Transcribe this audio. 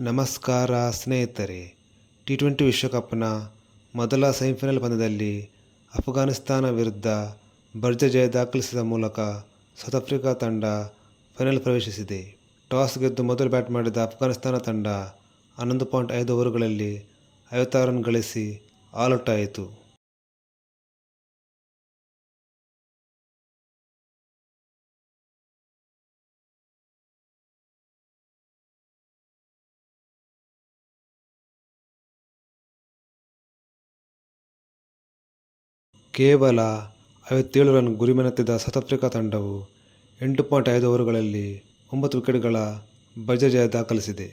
ನಮಸ್ಕಾರ ಸ್ನೇಹಿತರೆ. T20 ವಿಶ್ವಕಪ್ನ ಮೊದಲ ಸೆಮಿಫೈನಲ್ ಪಂದ್ಯದಲ್ಲಿ ಅಫ್ಘಾನಿಸ್ತಾನ ವಿರುದ್ಧ ಭರ್ಜರಿ ಜಯ ದಾಖಲಿಸಿದ ಮೂಲಕ ಸೌತ್ ಆಫ್ರಿಕಾ ತಂಡ ಫೈನಲ್ ಪ್ರವೇಶಿಸಿದೆ. ಟಾಸ್ ಗೆದ್ದು ಮೊದಲು ಬ್ಯಾಟ್ ಮಾಡಿದ ಅಫ್ಘಾನಿಸ್ತಾನ ತಂಡ 11.5 ಓವರುಗಳಲ್ಲಿ 56 ರನ್ ಗಳಿಸಿ ಆಲ್ಔಟ್ ಆಯಿತು. ಕೇವಲ 57 ರನ್ ಗುರಿ ಬೆನ್ನತ್ತಿದ ಸೌತ್ ಆಫ್ರಿಕಾ ತಂಡವು 8.5 ಓವರುಗಳಲ್ಲಿ 9 ವಿಕೆಟ್ಗಳ ಭರ್ಜರಿ ಜಯ ದಾಖಲಿಸಿದೆ.